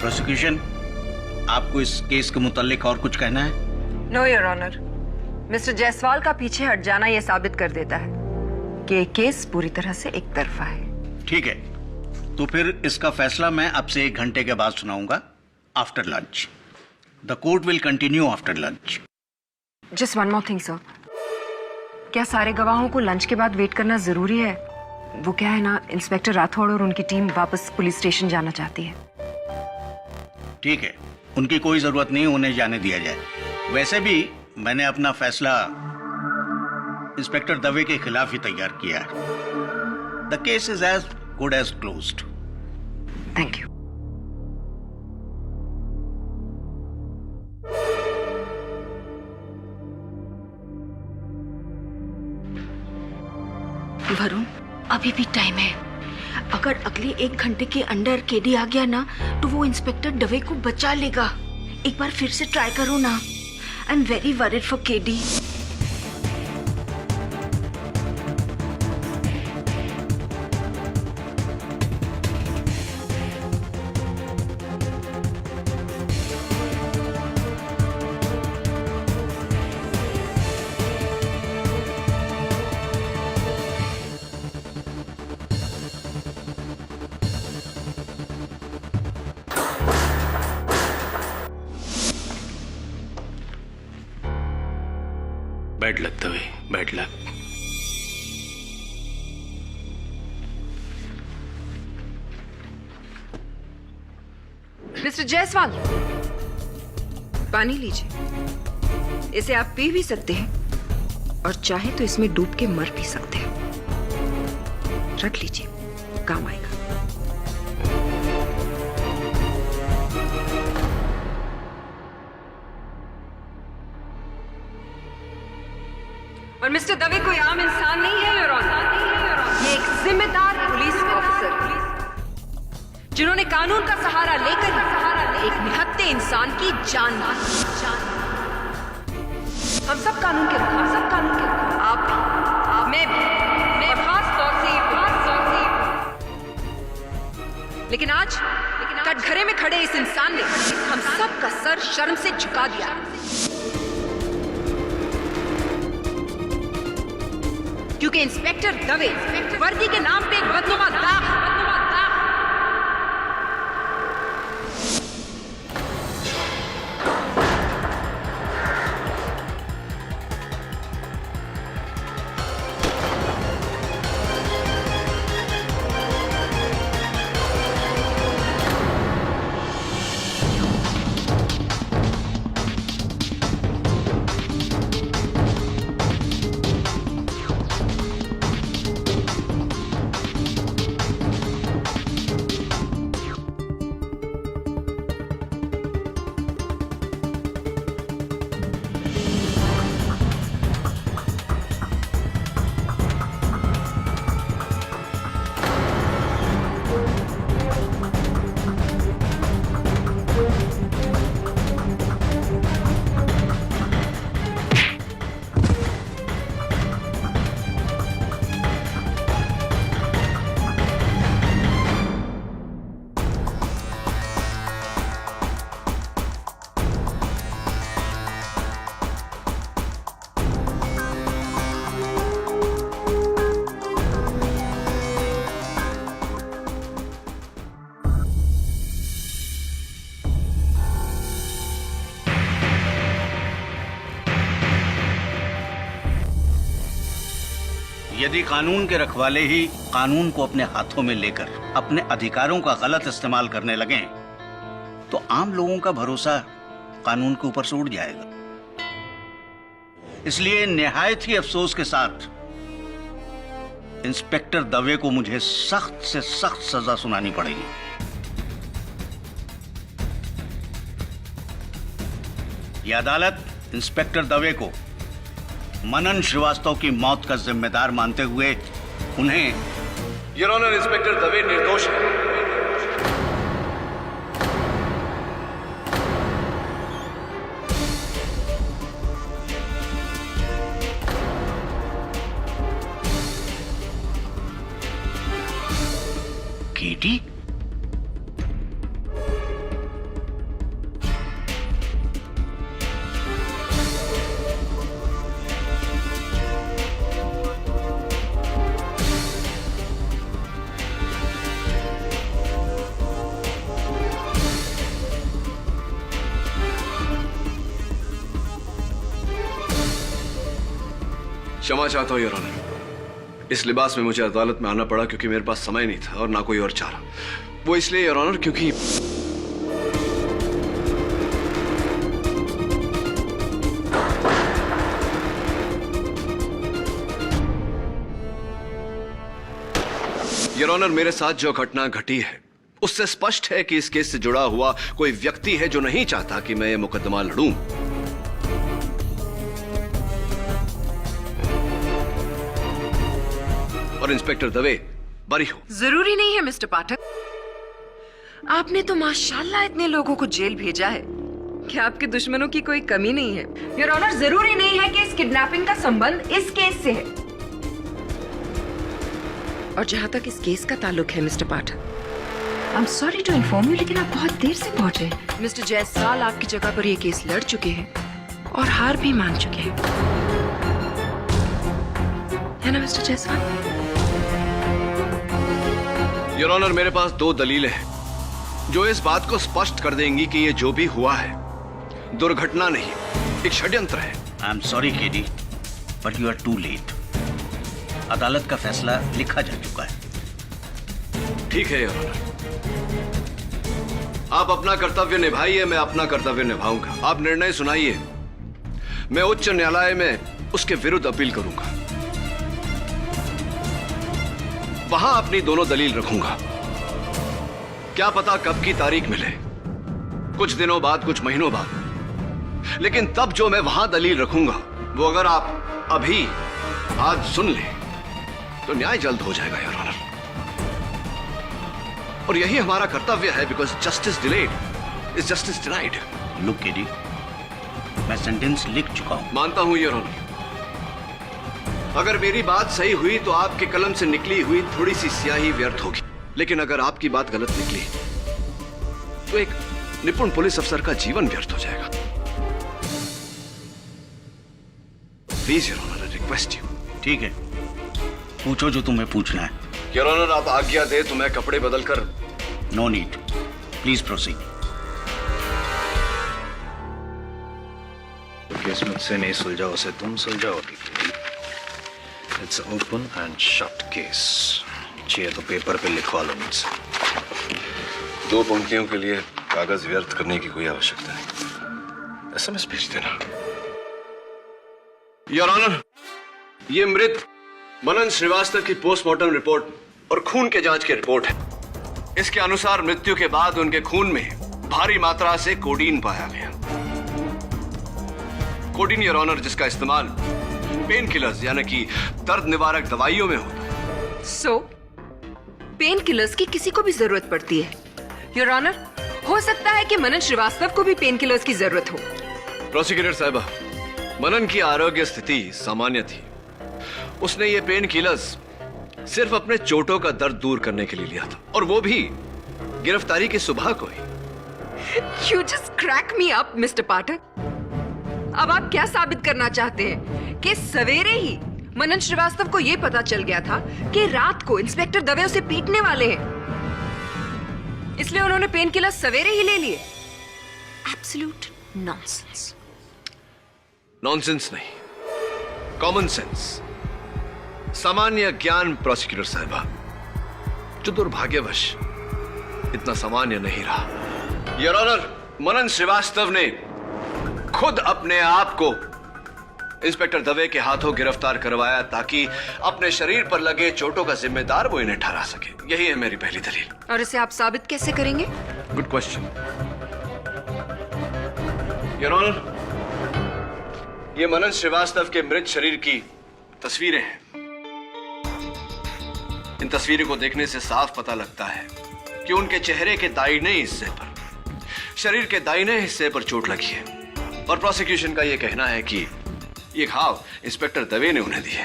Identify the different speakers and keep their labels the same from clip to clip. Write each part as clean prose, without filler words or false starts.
Speaker 1: Prosecution, आपको इस case के मुतालिक और कुछ कहना है?
Speaker 2: No your honour, mister Jaiswal का पीछे हट जाना यह साबित कर देता है कि ये केस पूरी तरह से एक तरफा है।
Speaker 1: ठीक है, तो फिर इसका फैसला मैं आपसे 1 घंटे के बाद सुनाऊंगा, after lunch. The court will continue after lunch.
Speaker 2: Just one more thing sir, क्या सारे गवाहों को लंच के बाद वेट करना जरूरी है? वो क्या है ना, इंस्पेक्टर राठौड़ और उनकी टीम वापस पुलिस स्टेशन जाना चाहती है।
Speaker 1: ठीक है, उनकी कोई जरूरत नहीं, उन्हें जाने दिया जाए। वैसे भी मैंने अपना फैसला इंस्पेक्टर दवे के खिलाफ ही तैयार किया है। The case is as good as closed.
Speaker 2: Thank you.
Speaker 3: Varun, अभी भी टाइम है। अगर अगले 1 घंटे के अंदर केडी आ गया ना, तो वो इंस्पेक्टर दवे को बचा लेगा। एक बार फिर से ट्राई करो ना। I am very worried for KD.
Speaker 4: Bad luck Dave, bad luck.
Speaker 2: Mister Jaiswal, पानी लीजिए। इसे आप पी भी सकते हैं और चाहे तो इसमें डूब के मर भी सकते हैं। रख लीजिए, काम आएगा। और मिस्टर दवे कोई आम इंसान नहीं है योर ऑनर। ये एक जिम्मेदार पुलिस ऑफिसर जिन्होंने कानून का सहारा लेकर एक निहत्थे इंसान की जान मारी। हम सब कानून के आप भी, मैं भी, मैं खास तौर से लेकिन आज कटघरे में खड़े इस इंसान ने हम सब का सर शर्म से झुका दिया। क्योंकि इंस्पेक्टर दवे वर्दी के नाम पे एक बदनुमा दाग।
Speaker 1: यदि कानून के रखवाले ही कानून को अपने हाथों में लेकर अपने अधिकारों का गलत इस्तेमाल करने लगें, तो आम लोगों का भरोसा कानून के ऊपर से उड़ जाएगा। इसलिए निहायत ही अफसोस के साथ इंस्पेक्टर दवे को मुझे सख्त से सख्त सजा सुनानी पड़ेगी। यह अदालत इंस्पेक्टर दवे को मनन श्रीवास्तव की मौत का जिम्मेदार मानते हुए उन्हें
Speaker 4: योर ऑनर, इंस्पेक्टर दवे निर्दोष है।
Speaker 1: केटी,
Speaker 5: क्षमा चाहता हूँ योर ऑनर। इस लिबास में मुझे अदालत में आना पड़ा क्योंकि मेरे पास समय नहीं था और ना कोई और चारा। वो इसलिए योर ऑनर क्योंकि योर ऑनर मेरे साथ जो घटना घटी है उससे स्पष्ट है कि इस केस से जुड़ा हुआ कोई व्यक्ति है जो नहीं चाहता कि मैं ये मुकदमा लड़ूं। और इंस्पेक्टर दवे बरी हो।
Speaker 2: जरूरी नहीं है मिस्टर पाठक। आपने तो माशाल्लाह इतने लोगों को जेल भेजा है कि आपके दुश्मनों की कोई कमी नहीं है। योर ऑनर, जरूरी नहीं है कि इस किडनैपिंग का संबंध इस केस से है। और जहां तक इस केस का ताल्लुक है mister Pathak, I am sorry to inform you, लेकिन आप बहुत देर से पहुंचे। मिस्टर जायसवाल आपकी जगह पर ये केस लड़ चुके हैं और हार भी मान चुके हैं, है ना मिस्टर जायसवाल?
Speaker 5: योर ऑनर मेरे पास 2 दलीलें हैं जो इस बात को स्पष्ट कर देंगी कि ये जो भी हुआ है दुर्घटना नहीं, एक षड्यंत्र है।
Speaker 1: I am sorry KD, but you are too late. अदालत का फैसला लिखा जा चुका है।
Speaker 5: ठीक है योर ऑनर, आप अपना कर्तव्य निभाइए, मैं अपना कर्तव्य निभाऊंगा। आप निर्णय सुनाइए, मैं उच्च न्यायालय में उसके विरुद्ध अपील करूंगा, वहां अपनी दोनों दलील रखूंगा। क्या पता कब की तारीख मिले, कुछ दिनों बाद, कुछ महीनों बाद, लेकिन तब जो मैं वहां दलील रखूंगा वो अगर आप अभी आज सुन लें तो न्याय जल्द हो जाएगा योर ऑनर। और यही हमारा कर्तव्य है, because justice delayed is justice denied.
Speaker 1: Look KD, मैं सेंटेंस लिख चुका हूं।
Speaker 5: मानता हूं योर ऑनर, अगर मेरी बात सही हुई तो आपके कलम से निकली हुई थोड़ी सी स्याही व्यर्थ होगी, लेकिन अगर आपकी बात गलत निकली तो एक निपुण पुलिस अफसर का जीवन व्यर्थ हो जाएगा। Please your honour, request you.
Speaker 1: ठीक है, पूछो जो तुम्हें पूछना है।
Speaker 5: योर ऑनर आप आज्ञा दे तो मैं कपड़े बदलकर।
Speaker 1: No need, please proceed.
Speaker 6: Case मुझसे नहीं सुलझा, उसे तुम सुलझाओगी। It's open and shut case. चाहिए तो पेपर पे लिखवा लो मुझसे।
Speaker 5: 2 पंक्तियों के लिए कागज व्यर्थ करने की कोई आवश्यकता नहीं। एसएमएस भेज देना। योर ऑनर, ये मृत मनन श्रीवास्तव की पोस्टमार्टम रिपोर्ट और खून के जांच की रिपोर्ट है। इसके अनुसार मृत्यु के बाद उनके खून में भारी मात्रा से कोडीन पाया गया। कोडीन योर ऑनर, जिसका इस्तेमाल पेन किलर्स यानी कि दर्द निवारक दवाइयों में होता है।
Speaker 2: सो पेन किलर्स की किसी को भी जरूरत पड़ती है योर ऑनर। हो सकता है कि मनन श्रीवास्तव को भी पेन किलर्स की जरूरत हो।
Speaker 5: प्रोसिक्यूटर साहबा, मनन की आरोग्य स्थिति सामान्य थी। उसने ये पेन किलर्स सिर्फ अपने चोटों का दर्द दूर करने के लिए लिया था, और वो भी गिरफ्तारी की सुबह को ही।
Speaker 2: You just crack me up, mister Pathak. अब आप क्या साबित करना चाहते हैं कि सवेरे ही मनन श्रीवास्तव को यह पता चल गया था कि रात को इंस्पेक्टर दवे उसे पीटने वाले हैं, इसलिए उन्होंने पेन किलर सवेरे ही ले लिए? Absolute nonsense.
Speaker 5: नॉनसेंस नहीं, कॉमन सेंस, सामान्य ज्ञान प्रोसिक्यूटर साहबा, जो दुर्भाग्यवश इतना सामान्य नहीं रहा। योर ऑनर, मनन श्रीवास्तव ने खुद अपने आप को इंस्पेक्टर दवे के हाथों गिरफ्तार करवाया ताकि अपने शरीर पर लगे चोटों का जिम्मेदार वो इन्हें ठहरा सके। यही है मेरी पहली दलील।
Speaker 2: और इसे आप साबित कैसे करेंगे?
Speaker 5: Good question your honour. ये मनन श्रीवास्तव के मृत शरीर की तस्वीरें हैं। इन तस्वीरों को देखने से साफ पता लगता है कि उनके चेहरे के दाहिने हिस्से पर, शरीर के दाहिने हिस्से पर चोट लगी है, और प्रोसिक्यूशन का यह कहना है कि ये घाव इंस्पेक्टर दवे ने उन्हें दिए।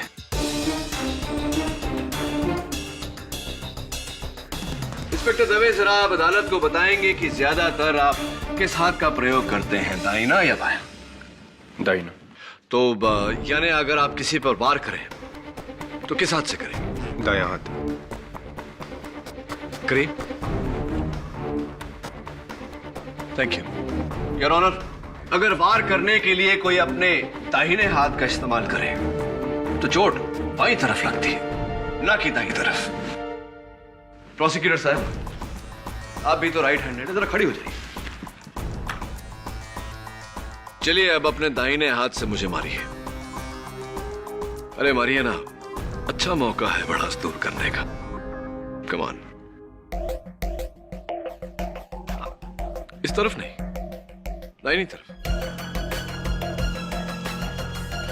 Speaker 5: इंस्पेक्टर दवे, जरा आप अदालत को बताएंगे कि ज्यादातर आप किस हाथ का प्रयोग करते हैं, दाहिना या बायां?
Speaker 6: दाहिना।
Speaker 5: तो यानी अगर आप किसी पर वार करें तो किस हाथ से करेंगे?
Speaker 6: दायां हाथ।
Speaker 5: करिए। Thank you your honour. अगर वार करने के लिए कोई अपने दाहिने हाथ का इस्तेमाल करे तो चोट बाईं तरफ लगती है, ना कि दाईं तरफ। प्रोसिक्यूटर साहब, आप भी तो राइट हैंडेड है, जरा खड़ी हो जाइए। चलिए अब अपने दाहिने हाथ से मुझे मारिए। अरे मारिए ना, अच्छा मौका है भड़ास दूर करने का। Come on. इस तरफ नहीं, दाहिनी तरफ।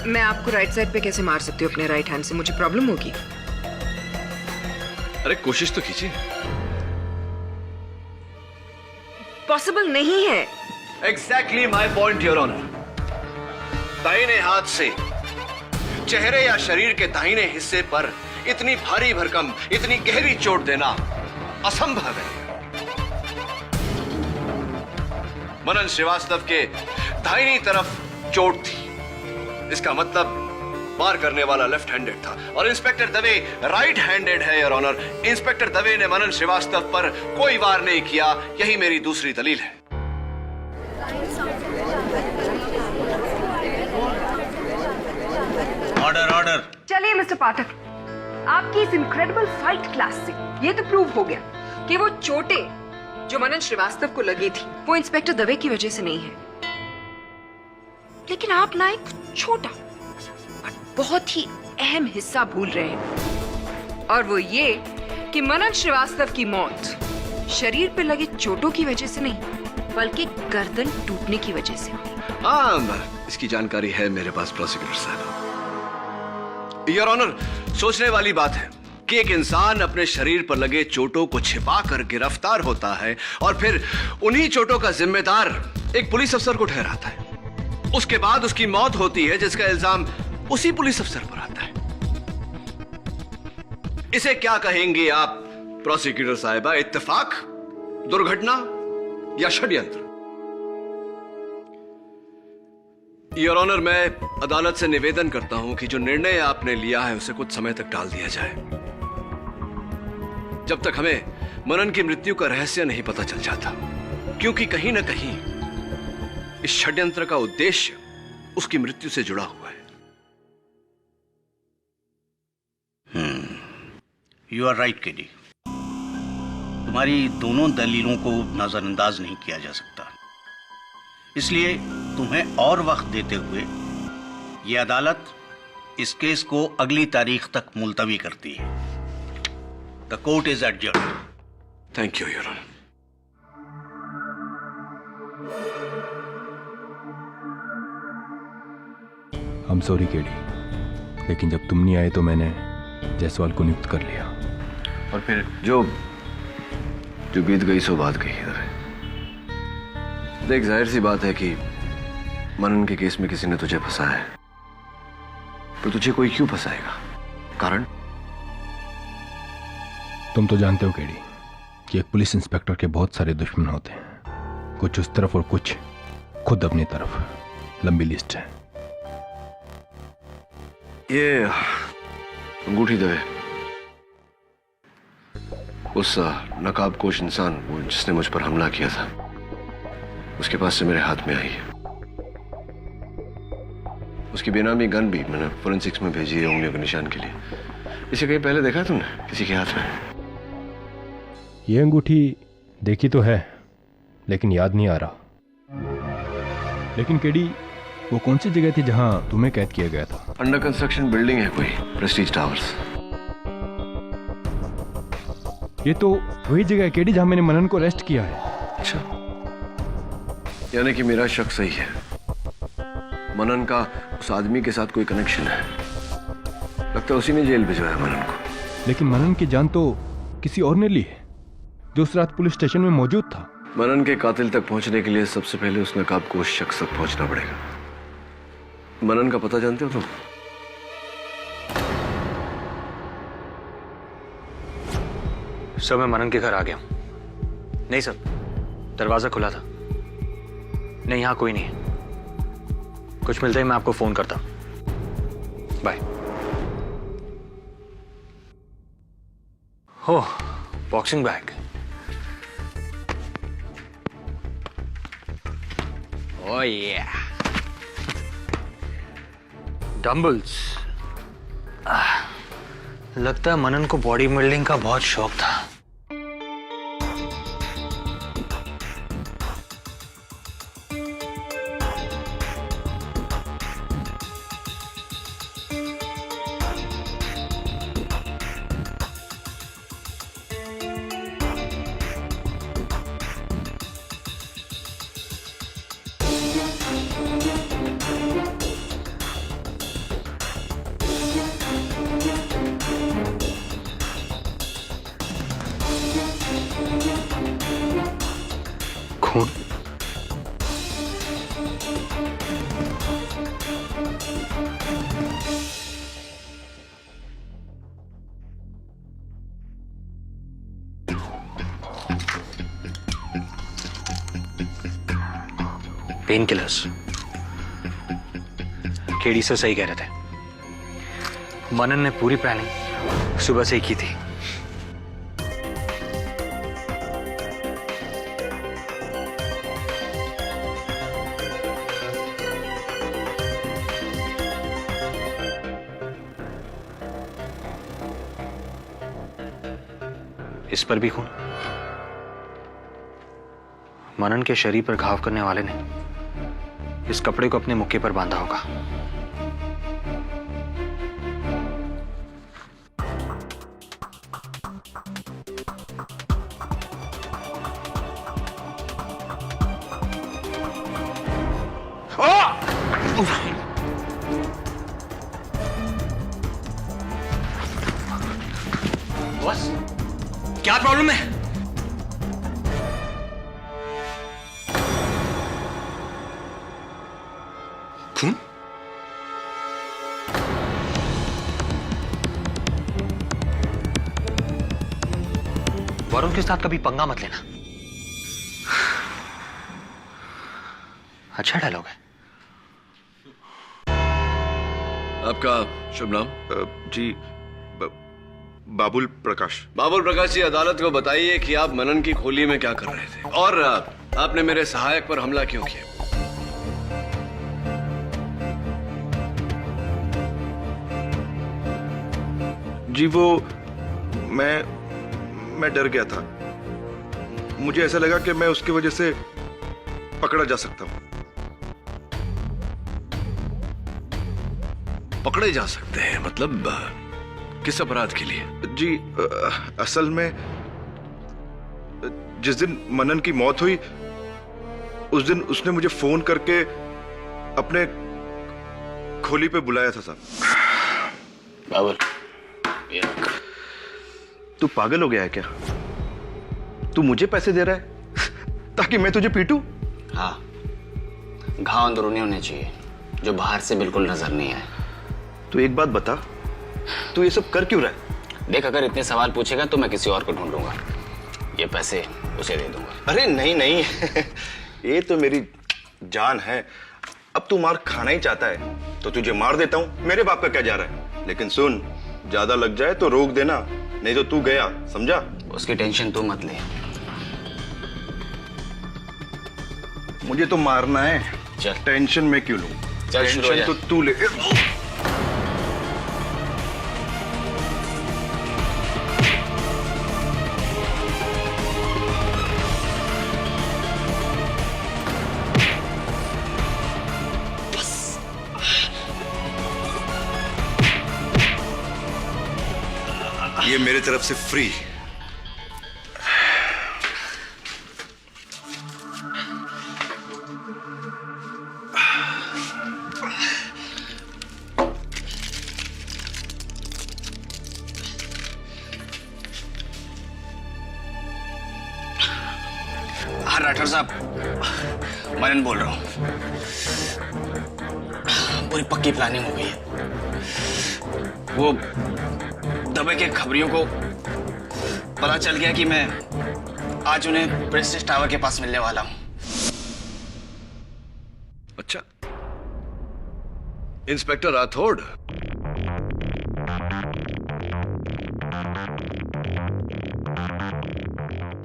Speaker 2: मैं आपको राइट साइड पे कैसे मार सकती हूँ अपने राइट हैंड से? मुझे प्रॉब्लम होगी।
Speaker 5: अरे कोशिश तो कीजिए।
Speaker 2: पॉसिबल नहीं है।
Speaker 5: Exactly my point your honour. दाहिने हाथ से चेहरे या शरीर के दाहिने हिस्से पर इतनी भारी भरकम, इतनी गहरी चोट देना असंभव है। मनन श्रीवास्तव के दाहिनी तरफ चोट थी, इसका मतलब वार करने वाला लेफ्ट हैंडेड था और इंस्पेक्टर दवे राइट हैंडेड है योर ऑनर। इंस्पेक्टर दवे ने मनन श्रीवास्तव पर कोई वार नहीं किया, यही मेरी दूसरी दलील है।
Speaker 1: Order order.
Speaker 2: चलिए मिस्टर पाठक, आपकी इस इनक्रेडिबल फाइट क्लास से ये तो प्रूव हो गया कि वो चोटें जो मनन श्रीवास्तव को लगी थी वो इंस्पेक्टर दवे की वजह से नहीं है। लेकिन आप ना एक छोटा और बहुत ही अहम हिस्सा भूल रहे हैं, और वो ये कि मनन श्रीवास्तव की मौत शरीर पे लगी चोटों की वजह से नहीं बल्कि गर्दन टूटने की वजह से हुई।
Speaker 5: हाँ, इसकी जानकारी है मेरे पास प्रोसिक्यूटर साहब। योर ऑनर, सोचने वाली बात है कि एक इंसान अपने शरीर पर लगे चोटों को छिपाकर गिरफ्तार होता है और फिर उन्हीं चोटों का जिम्मेदार एक पुलिस अफसर को ठहराता है। उसके बाद उसकी मौत होती है जिसका इल्जाम उसी पुलिस अफसर पर आता है। इसे क्या कहेंगे आप प्रोसिक्यूटर साहिबा? इत्तेफाक, दुर्घटना या षड्यंत्र? योर ऑनर, मैं अदालत से निवेदन करता हूं कि जो निर्णय आपने लिया है उसे कुछ समय तक टाल दिया जाए, जब तक हमें मनन की मृत्यु का रहस्य नहीं पता चल जाता, क्योंकि कहीं ना कहीं इस षड्यंत्र का उद्देश्य उसकी मृत्यु से जुड़ा हुआ है।
Speaker 1: You are right KD. तुम्हारी दोनों दलीलों को नजरअंदाज नहीं किया जा सकता, इसलिए तुम्हें और वक्त देते हुए यह अदालत इस केस को अगली तारीख तक मुलतवी करती है। The court is adjourned.
Speaker 5: Thank you your honour.
Speaker 7: हम सॉरी केडी, लेकिन जब तुम नहीं आए तो मैंने जायसवाल को नियुक्त कर लिया।
Speaker 5: और फिर जो बीत गई सो बात गई। देख, जाहिर सी बात है कि मनन के केस में किसी ने तुझे फंसाया है, तो तुझे कोई क्यों फंसाएगा? कारण?
Speaker 7: तुम तो जानते हो केडी कि एक पुलिस इंस्पेक्टर के बहुत सारे दुश्मन होते हैं, कुछ उस तरफ और कुछ खुद अपनी तरफ। लंबी लिस्ट है।
Speaker 5: ये अंगूठी दवे, उस नकाबपोश इंसान वो जिसने मुझ पर हमला किया था, उसके पास से मेरे हाथ में आई है। उसकी बेनामी गन भी मैंने फोरेंसिक्स में भेजी है उंगलियों के निशान के लिए। इसे कहीं पहले देखा है तुमने किसी के हाथ में?
Speaker 7: ये अंगूठी देखी तो है, लेकिन याद नहीं आ रहा। लेकिन केडी, वो कौन सी जगह थी जहां तुम्हें कैद किया गया था?
Speaker 5: अंडर कंस्ट्रक्शन बिल्डिंग है कोई, प्रेस्टीज टावर्स।
Speaker 7: ये तो वही जगह है केडी जहां मैंने मनन को अरेस्ट किया है।
Speaker 5: अच्छा, यानी कि मेरा शक सही है। मनन का उस आदमी के साथ कोई कनेक्शन है। लगता है उसी ने जेल भिजवाया मनन को।
Speaker 7: लेकिन मनन की जान तो किसी और ने ली है, जो उस रात पुलिस स्टेशन में मौजूद था।
Speaker 5: मनन के कातिल तक पहुंचने के लिए सबसे पहले उस नकाबपोश शख्स तक पहुंचना पड़ेगा। मनन का पता जानते हो तुम?
Speaker 6: सर, मैं मनन के घर आ गया। नहीं सर, दरवाजा खुला था। नहीं, यहां कोई नहीं है। कुछ मिलते ही मैं आपको फोन करता हूं। बाय। हो, बॉक्सिंग बैग। ओह या, डंबल्स, लगता है मनन को बॉडी बिल्डिंग का बहुत शौक था। खून। Pain killers. केडी से सही कह रहे थे। मनन ने पूरी प्लानिंग सुबह से ही की थी। इस पर भी खून। मनन के शरीर पर घाव करने वाले ने इस कपड़े को अपने मुक्के पर बांधा होगा। बॉस, क्या प्रॉब्लम है? खून? वरुण के साथ कभी पंगा मत लेना। अच्छा डायलॉग है।
Speaker 5: आपका शुभ नाम?
Speaker 8: जी बाबुल प्रकाश।
Speaker 5: बाबुल प्रकाश जी, अदालत को बताइए कि आप मनन की खोली में क्या कर रहे थे और आपने मेरे सहायक पर हमला क्यों किया?
Speaker 8: जी वो मैं डर गया था। मुझे ऐसा लगा कि मैं उसकी वजह से पकड़ा जा सकता हूं।
Speaker 5: पकड़े जा सकते हैं? मतलब किस अपराध के लिए?
Speaker 8: जी असल में जिस दिन मनन की मौत हुई उस दिन उसने मुझे फोन करके अपने खोली पे बुलाया था साहब।
Speaker 9: बाबुल,
Speaker 8: तू पागल हो गया है क्या? तू मुझे पैसे दे रहा है ताकि मैं तुझे पीटूं?
Speaker 9: हाँ, घाव अंदरूनी होने चाहिए जो बाहर से बिल्कुल नजर नहीं आए।
Speaker 8: तू एक बात बता, तू ये सब कर क्यों रहा है?
Speaker 9: देख, अगर इतने सवाल पूछेगा तो मैं किसी और को ढूंढूंगा। ये पैसे उसे दे दूंगा।
Speaker 8: अरे नहीं नहीं ये तो मेरी जान है। अब तू मार खाना ही चाहता है तो तुझे मार देता हूं। मेरे बाप का क्या जा रहा है? लेकिन सुन, ज्यादा लग जाए तो रोक देना, नहीं तो तू गया, समझा?
Speaker 9: उसकी टेंशन तू मत ले।
Speaker 8: मुझे तो मारना है।
Speaker 9: चल।
Speaker 8: टेंशन मैं क्यों लूं?
Speaker 9: चल, शुरू हो
Speaker 8: टेंशन
Speaker 9: जा।
Speaker 8: तो तू ले। ये मेरे तरफ से फ्री।
Speaker 9: हाँ राठौर साहब, मनन बोल रहा हूँ। पूरी पक्की प्लानिंग हो गई है। वो दबे के खबरियों को पता चल गया कि मैं आज उन्हें प्रेस्टीज टावर के पास मिलने वाला हूं।
Speaker 5: अच्छा, इंस्पेक्टर राठौड़,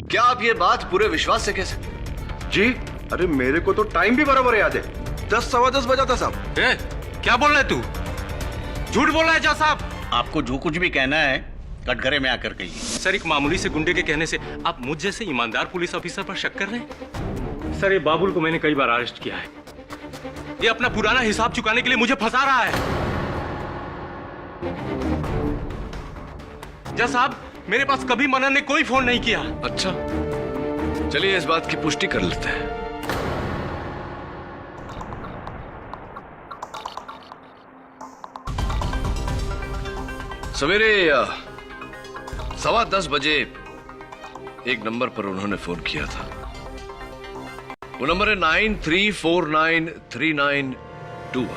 Speaker 5: क्या आप ये बात पूरे विश्वास से कह सकते?
Speaker 8: जी अरे मेरे को तो टाइम भी बराबर याद है। 10 सवा 10 बजा था साहब।
Speaker 4: क्या बोल रहा है तू? झूठ बोल रहा है जज साहब।
Speaker 1: आपको जो कुछ भी कहना है कटघरे में आकर कहिए।
Speaker 4: सर, एक मामूली से गुंडे के कहने से आप मुझ जैसे ईमानदार पुलिस ऑफिसर पर शक कर रहे हैं? सर, ये बाबुल को मैंने कई बार अरेस्ट किया है। ये अपना पुराना हिसाब चुकाने के लिए मुझे फंसा रहा है। जज साहब, मेरे पास कभी मनन ने कोई फोन नहीं किया।
Speaker 5: अच्छा, चलिए इस बात की पुष्टि कर लेते हैं। सवेरे 10:15 बजे एक नंबर पर उन्होंने फोन किया था। वो नंबर है 93493921।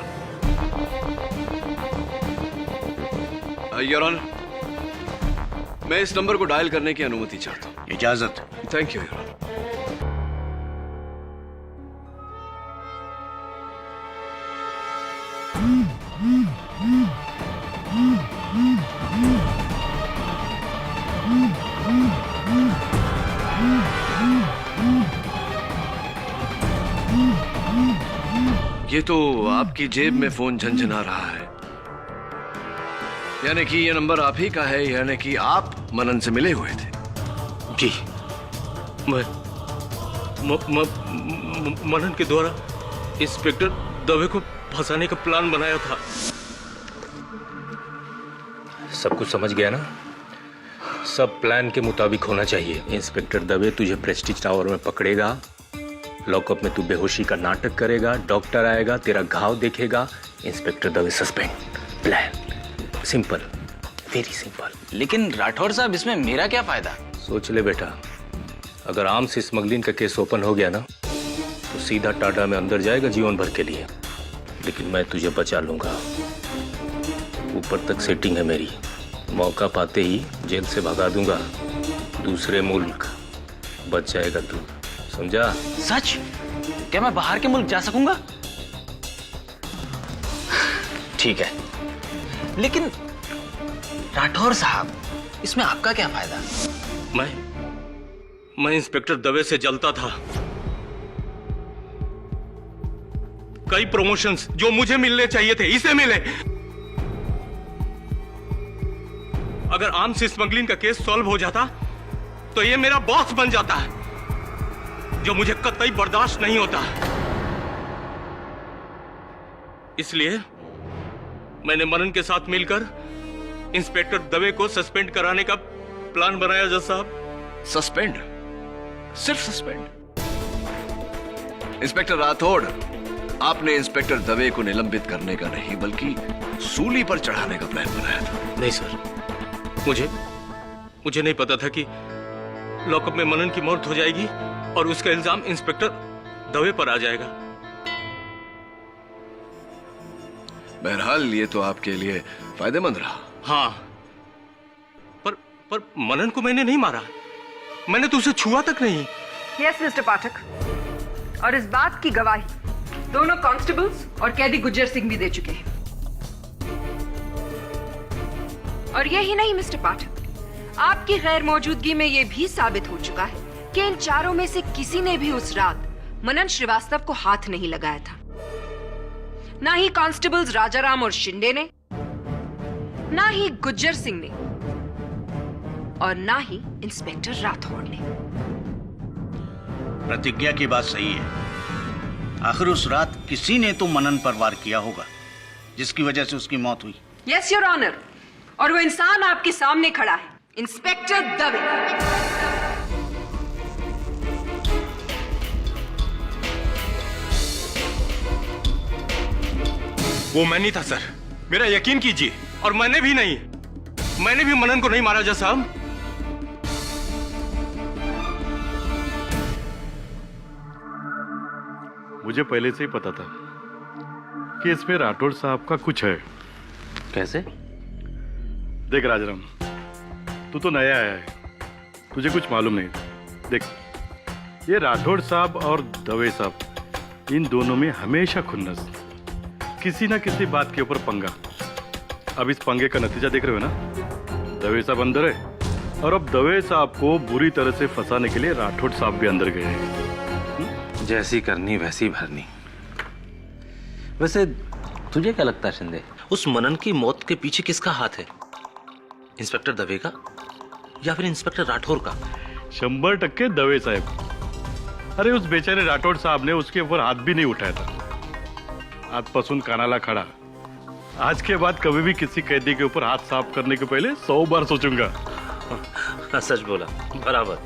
Speaker 5: योर ऑनर, मैं इस नंबर को डायल करने की अनुमति चाहता हूं।
Speaker 1: इजाजत।
Speaker 5: Thank you your honour. ये तो आपकी जेब में फोन झनझना रहा है, यानी कि ये नंबर आप ही का है, यानी कि आप मनन से मिले हुए थे।
Speaker 4: जी, मैं मनन के द्वारा इंस्पेक्टर दवे को फंसाने का प्लान बनाया था। सब कुछ समझ गया ना? सब प्लान के मुताबिक होना चाहिए। इंस्पेक्टर दवे तुझे प्रेस्टीज टावर में पकड़ेगा, लॉकअप में तू बेहोशी का नाटक करेगा, डॉक्टर आएगा, तेरा घाव देखेगा, inspector Dave suspend. Plan simple, very simple.
Speaker 9: लेकिन राठौर साहब, इसमें मेरा क्या फायदा?
Speaker 4: सोच ले बेटा, अगर आर्म्स स्मगलिंग का केस ओपन हो गया ना तो सीधा टाटा में अंदर जाएगा जीवन भर के लिए। लेकिन मैं तुझे बचा लूंगा। ऊपर तक सेटिंग है मेरी, मौका पाते ही जेल से भगा दूंगा। दूसरे मुल्क बच जाएगा तू, समझा?
Speaker 9: सच? क्या मैं बाहर के मुल्क जा सकूंगा? ठीक है, लेकिन राठौर साहब, इसमें आपका क्या फायदा?
Speaker 4: मैं इंस्पेक्टर दवे से जलता था। कई प्रमोशंस जो मुझे मिलने चाहिए थे, इसे मिले। अगर आर्म्स स्मगलिंग का केस सॉल्व हो जाता तो ये मेरा बॉस बन जाता है, जो मुझे कतई बर्दाश्त नहीं होता। इसलिए मैंने मनन के साथ मिलकर इंस्पेक्टर दवे को सस्पेंड कराने का प्लान बनाया। जज साहब,
Speaker 5: सस्पेंड? सिर्फ सस्पेंड? इंस्पेक्टर राठौड़, आपने इंस्पेक्टर दवे को निलंबित करने का नहीं बल्कि सूली पर चढ़ाने का प्लान बनाया था।
Speaker 4: नहीं सर, मुझे नहीं पता था कि लॉकअप में मनन की मौत हो जाएगी और उसका इल्जाम इंस्पेक्टर दवे पर आ जाएगा।
Speaker 5: बहरहाल ये तो आपके लिए फायदेमंद रहा।
Speaker 4: हाँ, पर मनन को मैंने नहीं मारा, मैंने तो उसे छुआ तक नहीं।
Speaker 2: यस मिस्टर पाठक, और इस बात की गवाही दोनों कांस्टेबल्स और कैदी गुज्जर सिंह भी दे चुके हैं। और यही नहीं मिस्टर पाठक, आपकी गैर मौजूदगी में यह भी साबित हो चुका है कि इन चारों में से किसी ने भी उस रात मनन श्रीवास्तव को हाथ नहीं लगाया था। ना ही कांस्टेबल्स राजाराम और शिंदे ने, ना ही गुज्जर सिंह ने, और ना ही इंस्पेक्टर राठौड़ ने।
Speaker 1: प्रतिज्ञा की बात सही है। आखिर उस रात किसी ने तो मनन पर वार किया होगा, जिसकी वजह से उसकी मौत हुई।
Speaker 2: यस योर ऑनर, और वो इंसान आपके सामने खड़ा है, इंस्पेक्टर दवे।
Speaker 4: वो मैं नहीं था सर, मेरा यकीन कीजिए। और मैंने भी मनन को नहीं मारा। जज साहब,
Speaker 10: मुझे पहले से ही पता था कि इसमें राठौड़ साहब का कुछ है।
Speaker 4: कैसे?
Speaker 10: देख राजाराम, तू तो नया आया है, तुझे कुछ मालूम नहीं। देख, ये राठौड़ साहब और दवे साहब, इन दोनों में हमेशा खुन्नस, किसी ना किसी बात के ऊपर पंगा। अब इस पंगे का नतीजा देख रहे हो ना? दवे साहब अंदर है, और अब दवे साहब को बुरी तरह से फंसाने के लिए राठौड़ साहब भी अंदर गए हैं।
Speaker 4: जैसी करनी वैसी भरनी। वैसे तुझे क्या लगता है शिंदे, उस मनन की मौत के पीछे किसका हाथ है? इंस्पेक्टर दवे का या फिर इंस्पेक्टर राठौर का?
Speaker 10: 100% दवे साहेब. अरे उस बेचारे राठौड़ साहब ने उसके ऊपर हाथ भी नहीं उठाया था. आजपासून कानाला खड़ा. आज के बाद कभी भी किसी कैदी के ऊपर हाथ साफ करने के पहले 100 बार सोचूंगा.
Speaker 4: सच बोला, बराबर.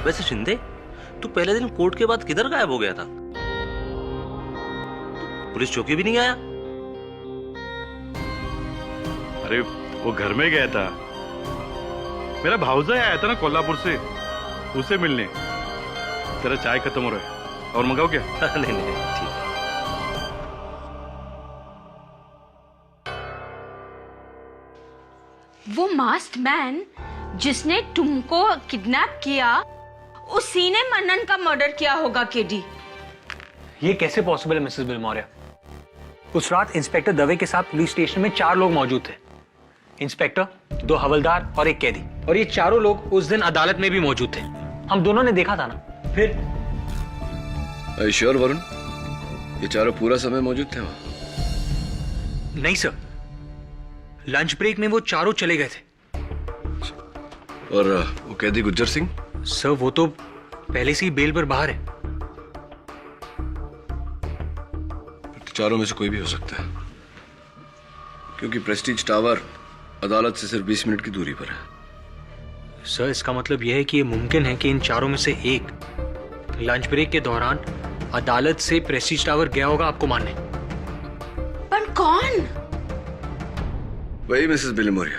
Speaker 4: वैसे शिंदे, तू पहले दिन कोर्ट के बाद किधर गायब हो गया था? पुलिस चौकी भी नहीं आया?
Speaker 10: अरे वो घर में गया था. मेरा भावजा आया था ना कोल्हापुर से, उसे मिलने. तेरा चाय खत्म हो रहा है, और मंगाओ क्या?
Speaker 4: नहीं नहीं ठीक है.
Speaker 3: वो मास्क्ड मैन जिसने तुमको किडनैप किया, उसी ने मनन का मर्डर किया होगा केडी.
Speaker 6: ये कैसे पॉसिबल है मिसेस बिलमोरिया? उस रात इंस्पेक्टर दवे के साथ पुलिस स्टेशन में 4 लोग मौजूद थे. इंस्पेक्टर, 2 हवलदार और 1 कैदी. और ये चारों लोग उस दिन अदालत में भी मौजूद थे. हम दोनों ने देखा था ना. फिर
Speaker 5: श्योर वरुण, ये चारों पूरा समय मौजूद थे वहां?
Speaker 6: नहीं सर, लंच ब्रेक में वो चारों चले गए थे.
Speaker 5: और वो कैदी गुज्जर सिंह?
Speaker 6: सर वो तो पहले से ही बेल पर बाहर है.
Speaker 5: तो चारों में से कोई भी हो सकता है, क्योंकि प्रेस्टीज टावर अदालत से सिर्फ 20 मिनट की दूरी पर है.
Speaker 6: सर इसका मतलब यह है कि यह मुमकिन है कि इन चारों में से एक लंच ब्रेक के दौरान अदालत से प्रेस्टीज टावर गया होगा आपको मारने.
Speaker 3: पर कौन?
Speaker 5: वही मिसेस बिलमोरिया,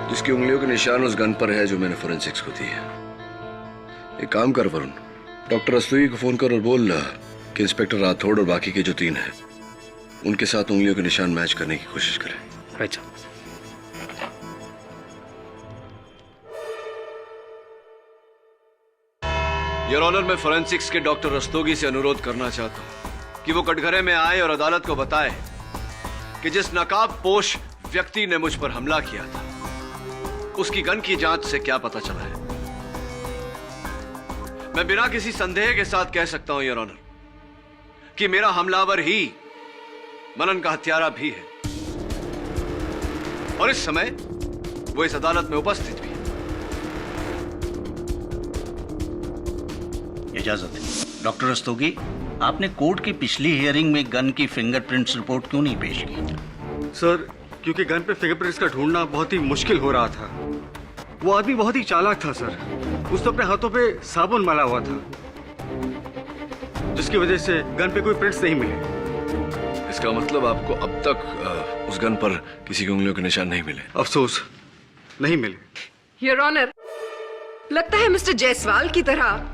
Speaker 5: जिसकी उंगलियों के निशान उस गन पर है जो मैंने फोरेंसिक्स को दी है. एक काम कर वरुण, डॉक्टर रस्तोगी को फोन कर और बोल कि इंस्पेक्टर राठौड़ और बाकी के जो 3 हैं उनके साथ उंगलियों के निशान मैच करने की कोशिश करें.
Speaker 6: अच्छा.
Speaker 5: योर ऑनर, मैं फोरेंसिक्स के डॉक्टर रस्तोगी से अनुरोध करना चाहता हूं कि वो कटघरे में आए और अदालत को बताए कि जिस नकाबपोश व्यक्ति ने मुझ पर हमला किया था, उसकी गन की जांच से क्या पता चला है. मैं बिना किसी संदेह के साथ कह सकता हूं योर ऑनर कि मेरा हमलावर ही मनन का हत्यारा भी है, और इस समय वो इस अदालत में उपस्थित भी है.
Speaker 1: इजाजत है. डॉक्टर रस्तोगी, आपने कोर्ट की पिछली हियरिंग में गन की फिंगरप्रिंट्स रिपोर्ट क्यों नहीं पेश की?
Speaker 11: सर, क्योंकि गन पे फिंगरप्रिंट्स का ढूंढना बहुत ही मुश्किल हो रहा था. वो आदमी बहुत ही चालाक था सर. उसने अपने हाथों पे साबुन मला हुआ था, जिसकी वजह से गन पे कोई प्रिंट्स नहीं मिले.
Speaker 5: इसका मतलब आपको अब तक उस गन पर किसी की उंगलियों के निशान नहीं मिले?
Speaker 11: अफसोस, नहीं मिले.
Speaker 2: योर ऑनर, लगता है मिस्टर जायसवाल की तरह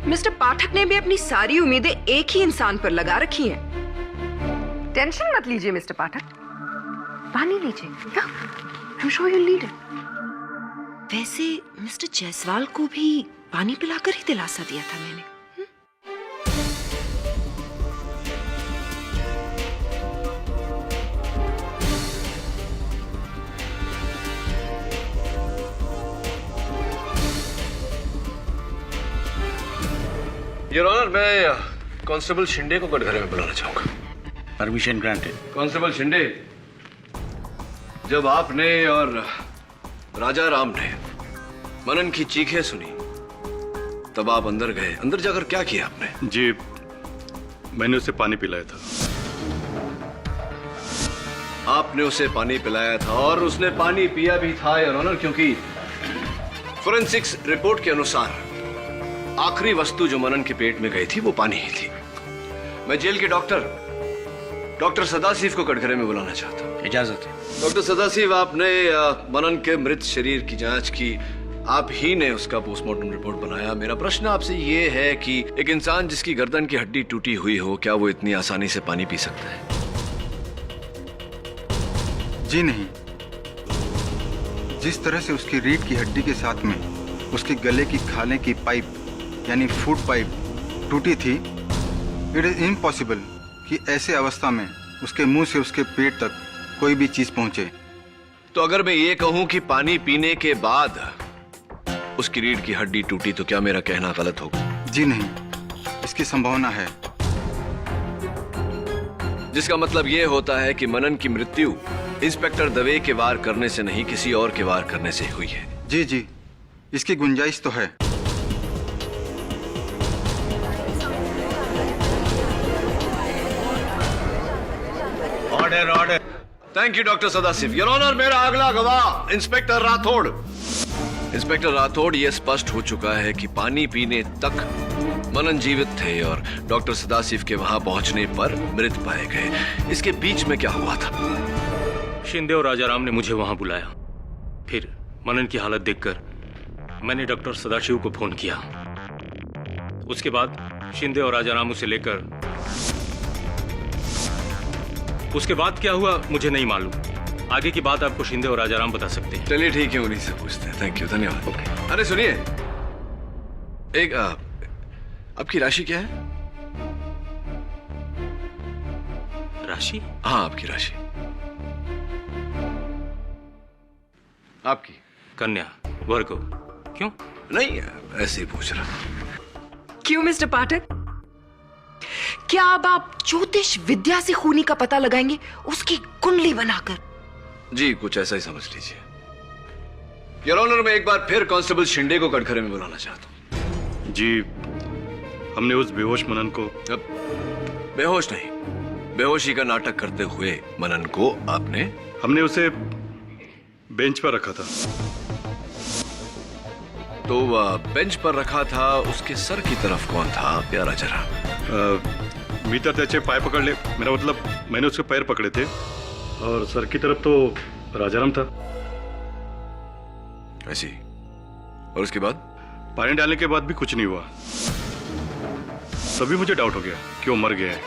Speaker 2: मिस्टर पाठक ने भी अपनी सारी उम्मीदें एक ही इंसान पर लगा रखी हैं. टेंशन मत लीजिए मिस्टर पाठक, पानी लीजिए. आई am sure you need it. वैसे मिस्टर जायसवाल को भी पानी पिलाकर ही दिलासा दिया था मैंने.
Speaker 5: योर ऑनर, मैं कांस्टेबल शिंदे को कटघरे में बुलाना चाहूंगा.
Speaker 1: Permission granted.
Speaker 5: कांस्टेबल शिंदे, जब आपने और राजा राम ने मनन की चीखें सुनी, तब आप अंदर गए. अंदर जाकर क्या किया आपने?
Speaker 10: जी, मैंने उसे पानी पिलाया था.
Speaker 5: आपने उसे पानी पिलाया था और उसने पानी पिया भी था योर ऑनर, क्योंकि फोरेंसिक्स रिपोर्ट के अनुसार आखिरी वस्तु जो मनन के पेट में गई थी वो पानी ही थी. मैं जेल के डॉक्टर सदाशिव को कटघरे में बुलाना चाहता हूँ.
Speaker 1: इजाजत है.
Speaker 5: डॉक्टर सदाशिव, आपने मनन के मृत शरीर की जांच की, आप ही ने उसका पोस्टमार्टम रिपोर्ट बनाया. मेरा प्रश्न आपसे ये है कि एक इंसान जिसकी गर्दन की हड्डी टूटी हुई हो, क्या वो इतनी आसानी से पानी पी सकता है?
Speaker 12: जी नहीं. जिस तरह से उसकी रीढ़ की हड्डी के साथ में उसके गले की खाने की पाइप यानी फूड पाइप टूटी थी, इट इज इम्पॉसिबल कि ऐसे अवस्था में उसके मुंह से उसके पेट तक कोई भी चीज पहुंचे.
Speaker 5: तो अगर मैं ये कहूं कि पानी पीने के बाद उसकी रीढ़ की हड्डी टूटी, तो क्या मेरा कहना गलत होगा?
Speaker 12: जी नहीं, इसकी संभावना है.
Speaker 5: जिसका मतलब ये होता है कि मनन की मृत्यु इंस्पेक्टर दवे के वार करने से नहीं, किसी और के वार करने से हुई है।
Speaker 12: जी जी, इसकी गुंजाइश तो है।
Speaker 1: Order order.
Speaker 5: Thank you doctor Sadashiv. Your honour, मेरा अगला गवाह इंस्पेक्टर राठौड़। इंस्पेक्टर राठौड़, यह स्पष्ट हो चुका है कि पानी पीने तक मनन जीवित थे और डॉक्टर सदाशिव के वहां पहुंचने पर मृत पाए गए। इसके बीच में क्या हुआ था?
Speaker 4: शिंदे और राजाराम ने मुझे वहां बुलाया। फिर मनन की हालत देखकर मैंने डॉक्टर सदाशिव को फोन किया। उसके बाद शिंदे और राजाराम उसे लेकर, उसके बाद क्या हुआ मुझे नहीं मालूम। आगे की बात आपको शिंदे और राजाराम बता सकते हैं।
Speaker 5: चलिए ठीक है, उन्हीं से पूछते हैं। थैंक यू, धन्यवाद। ओके। अरे सुनिए, एक आपकी राशि क्या है?
Speaker 4: राशि?
Speaker 5: हाँ, आपकी राशि। आपकी
Speaker 4: कन्या, वर्गो। क्यों?
Speaker 5: नहीं, ऐसे ही पूछ रहा।
Speaker 2: क्यों मिस्टर पाठक? क्या अब आप ज्योतिष विद्या से खूनी का पता लगाएंगे, उसकी कुंडली बनाकर?
Speaker 5: जी, कुछ ऐसा ही समझ लीजिए। योर ऑनर, मैं एक बार फिर कांस्टेबल शिंदे को कटघरे में बुलाना चाहता हूँ।
Speaker 10: जी, हमने उस बेहोश मनन को...
Speaker 5: अब बेहोश नहीं, बेहोशी का नाटक करते हुए मनन को आपने...
Speaker 10: हमने उसे बेंच पर रखा था।
Speaker 5: तो बेंच पर रखा था, उसके सर की तरफ कौन था? प्यारा जरा।
Speaker 10: भीतर त्याचे पाय पकड़ ले, मेरा मतलब मैंने उसके पैर पकड़े थे और सर की तरफ तो राजाराम था।
Speaker 5: ऐसी? और उसके बाद?
Speaker 10: पानी डालने के बाद भी कुछ नहीं हुआ। तभी मुझे डाउट हो गया कि वो मर गया है।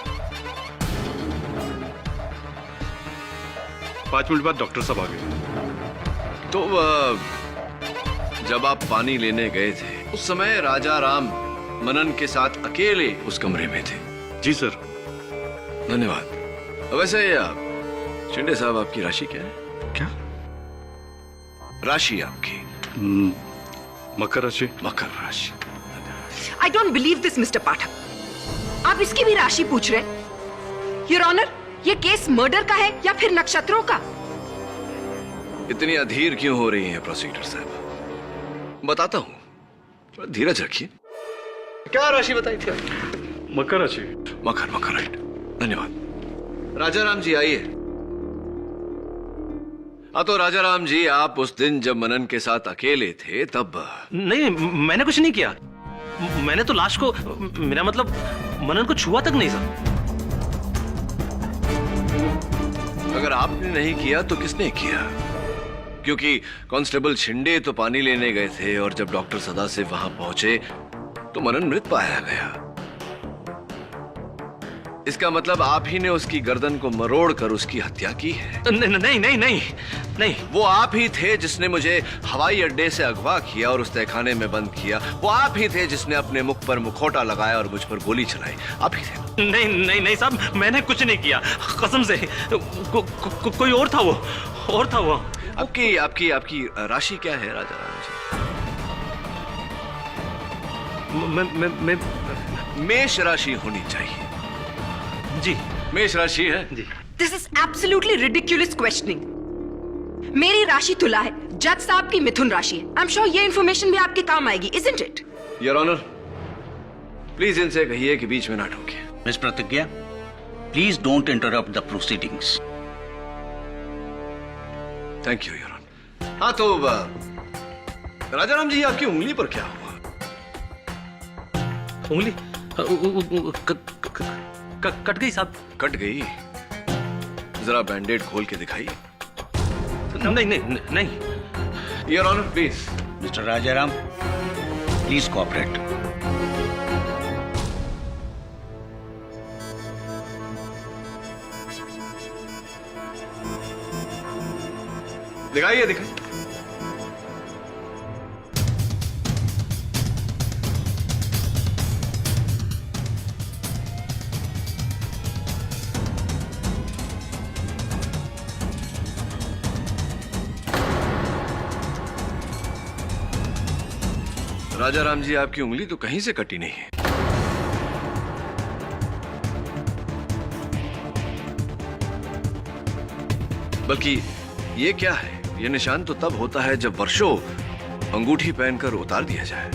Speaker 10: 5 मिनट बाद डॉक्टर साहब आ गए।
Speaker 5: तो जब आप पानी लेने गए थे उस समय राजाराम मनन के साथ अकेले उस कमरे में थे?
Speaker 10: जी सर।
Speaker 5: धन्यवाद। वैसे शिंदे साहब, आपकी राशि क्या है?
Speaker 10: क्या
Speaker 5: राशि आपकी?
Speaker 10: मकर राशि।
Speaker 5: मकर राशि।
Speaker 2: I don't believe this mister Pathak. आप इसकी भी राशि पूछ रहे? योर ऑनर, ये केस मर्डर का है या फिर नक्षत्रों का?
Speaker 5: इतनी अधीर क्यों हो रही है प्रोसिक्यूटर साहब? बताता हूं, थोड़ा धीरज रखिए। क्या राशि बताई थी आपने?
Speaker 10: मकर राशि।
Speaker 5: मकर, मकर, राइट। धन्यवाद। राजाराम जी आइए। तो राजाराम जी, आप उस दिन जब मनन के साथ अकेले थे तब...
Speaker 13: नहीं, मैंने कुछ नहीं किया। मैंने तो लाश को, मेरा मतलब मनन को छुआ तक नहीं सर।
Speaker 5: अगर आपने नहीं किया तो किसने किया? क्योंकि कांस्टेबल शिंदे तो पानी लेने गए थे और जब डॉक्टर सदाशिव वहां पहुंचे तो मनन मृत पाया गया। इसका मतलब आप ही ने उसकी गर्दन को मरोड़ कर उसकी हत्या की है।
Speaker 13: नहीं नहीं नहीं नहीं नहीं,
Speaker 5: वो आप ही थे जिसने मुझे हवाई अड्डे से अगवा किया और उस तहखाने में बंद किया। वो आप ही थे जिसने अपने मुख पर मुखौटा लगाया और मुझ पर गोली चलाई। आप ही थे।
Speaker 13: नहीं नहीं नहीं साहब, मैंने कुछ नहीं किया, कसम से। कोई और था, वो और था वो।
Speaker 5: आपकी आपकी आपकी राशि क्या है राजाराम जी? मेष राशि होनी चाहिए।
Speaker 13: जी,
Speaker 5: मेष राशि है
Speaker 13: जी।
Speaker 2: This is absolutely ridiculous questioning. मेरी राशि तुला है, जज साहब की मिथुन राशि है। आई एम श्योर ये इंफॉर्मेशन भी आपके काम आएगी, isn't it?
Speaker 5: Your honour, please इनसे कहिए कि बीच में ना टोके।
Speaker 1: Miss Pratigya, please don't interrupt the proceedings.
Speaker 5: Thank you your honour. हाँ तो राजाराम जी, आपकी उंगली पर क्या हुआ?
Speaker 13: उंगली कट गई साहब।
Speaker 5: कट गई? जरा बैंडेड खोल के दिखाइए।
Speaker 13: नहीं नहीं नहीं।
Speaker 5: Your honour please.
Speaker 1: Mister Rajaram, please cooperate.
Speaker 5: दिखाइए दिखाइए। राजाराम जी, आपकी उंगली तो कहीं से कटी नहीं है। बल्कि ये क्या है, ये निशान तो तब होता है जब वर्षों अंगूठी पहनकर उतार दिया जाए।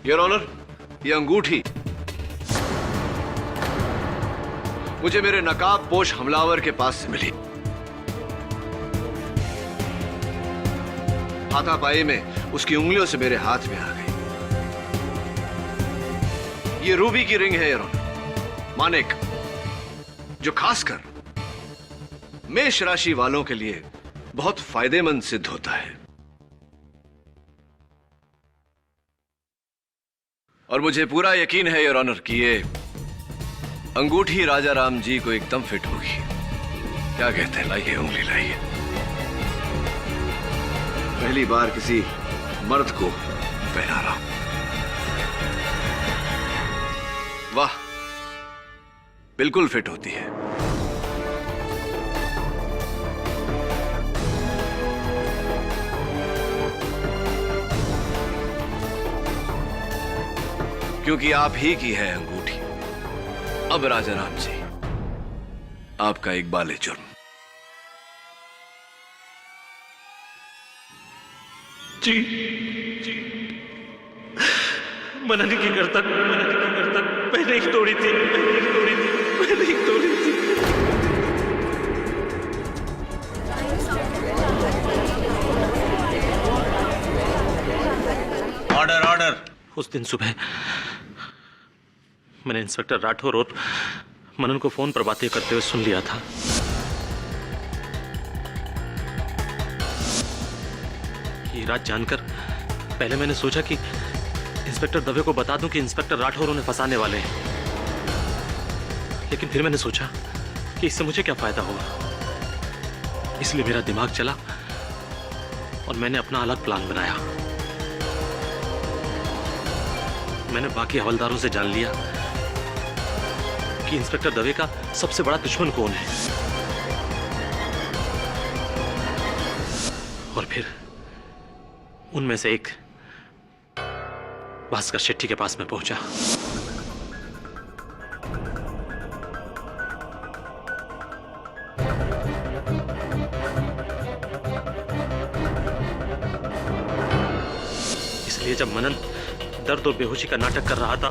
Speaker 5: योर ऑनर, ये अंगूठी मुझे मेरे नकाबपोश हमलावर के पास से मिली। हाथापाई में उसकी उंगलियों से मेरे हाथ में आ गई। ये रूबी की रिंग है योर ऑनर, मानिक, जो खासकर मेष राशि वालों के लिए बहुत फायदेमंद सिद्ध होता है। और मुझे पूरा यकीन है योर ऑनर कि ये अंगूठी राजा राम जी को एकदम फिट होगी। क्या कहते हैं? लाइए उंगली लाइए। पहली बार किसी मर्द को पहना रहा हूं। वाह, बिल्कुल फिट होती है। क्योंकि आप ही की है अंगूठी। अब राजा राम जी, आपका इकबाल जुर्म।
Speaker 13: जी, मना नहीं करता, मैंने ही तोड़ी थी, मैंने ही तोड़ी थी।
Speaker 1: Order order.
Speaker 13: उस दिन सुबह मैंने इंस्पेक्टर राठौर और मनन को फोन पर बातें करते हुए सुन लिया था। ये रात जानकर पहले मैंने सोचा कि इंस्पेक्टर दवे को बता दूं कि इंस्पेक्टर राठौर उन्हें फंसाने वाले हैं, लेकिन फिर मैंने सोचा कि इससे मुझे क्या फायदा होगा। इसलिए मेरा दिमाग चला और मैंने अपना अलग प्लान बनाया। मैंने बाकी हवलदारों से जान लिया कि इंस्पेक्टर दवे का सबसे बड़ा दुश्मन कौन है, और फिर उनमें से एक भास्कर शेट्टी के पास में पहुंचा। इसलिए जब मनन दर्द और बेहोशी का नाटक कर रहा था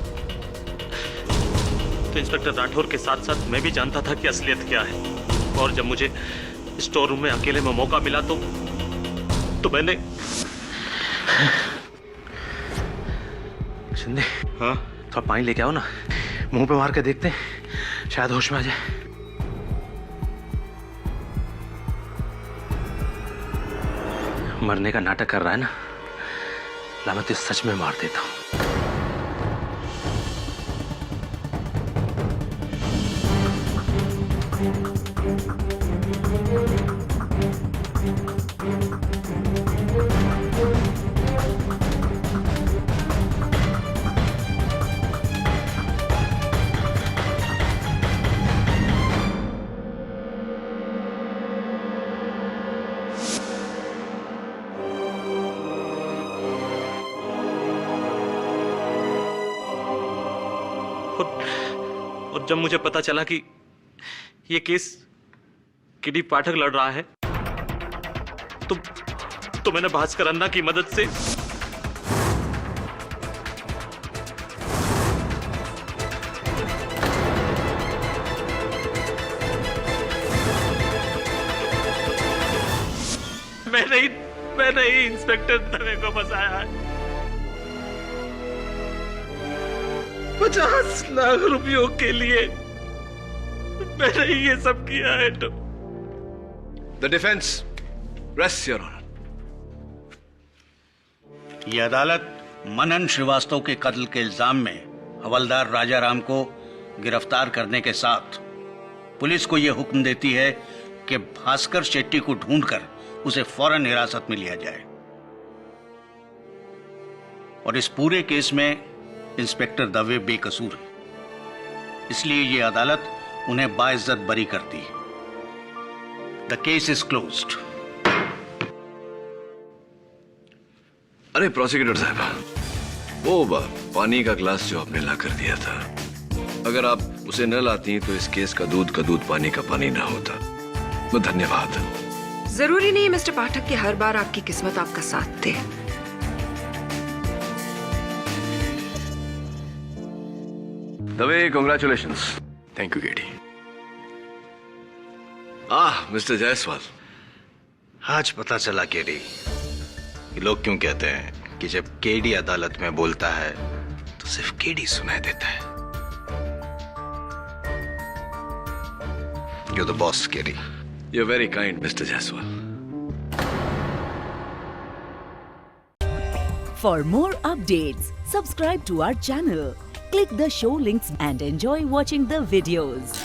Speaker 13: तो इंस्पेक्टर राठौर के साथ साथ मैं भी जानता था कि असलियत क्या है। और जब मुझे स्टोर रूम में अकेले में मौका मिला तो मैंने शिंदे, हाँ, थोड़ा पानी लेके आओ ना, मुंह पे मार के देखते हैं, शायद होश में आ जाए। मरने का नाटक कर रहा है ना, ला मैं तो सच में मार देता हूं। और जब मुझे पता चला कि ये केस किडी पाठक लड़ रहा है तो मैंने भास्कर अन्ना की मदद से मैंने ही इंस्पेक्टर दवे को फंसाया है। 50 लाख रुपयों के लिए मैंने ये सब किया है। तो
Speaker 5: the defence rest your honour.
Speaker 1: ये अदालत मनन श्रीवास्तव के कत्ल के इल्जाम में हवलदार राजाराम को गिरफ्तार करने के साथ पुलिस को यह हुक्म देती है कि भास्कर शेट्टी को ढूंढकर उसे फौरन हिरासत में लिया जाए। और इस पूरे केस में इंस्पेक्टर दवे बेकसूर है, इसलिए यह अदालत उन्हें बाइज्जत बरी करती है। The case is closed.
Speaker 5: अरे प्रोसिक्यूटर साहब, वो पानी का ग्लास जो आपने ला कर दिया था, अगर आप उसे न लाती तो इस केस का दूध पानी का पानी ना होता। तो धन्यवाद।
Speaker 2: जरूरी नहीं मिस्टर पाठक कि हर बार आपकी किस्मत आपका साथ दे।
Speaker 5: Dave, congratulations.
Speaker 8: Thank you KD.
Speaker 5: Mister Jaiswal,
Speaker 14: आज पता चला केडी कि लोग क्यों कहते हैं कि जब केडी अदालत में बोलता है तो सिर्फ केडी सुनाई देता है। You're the boss, KD.
Speaker 5: You're very kind, Mr. Jaiswal.
Speaker 15: For more updates, subscribe to our channel, click the show links and enjoy watching the videos.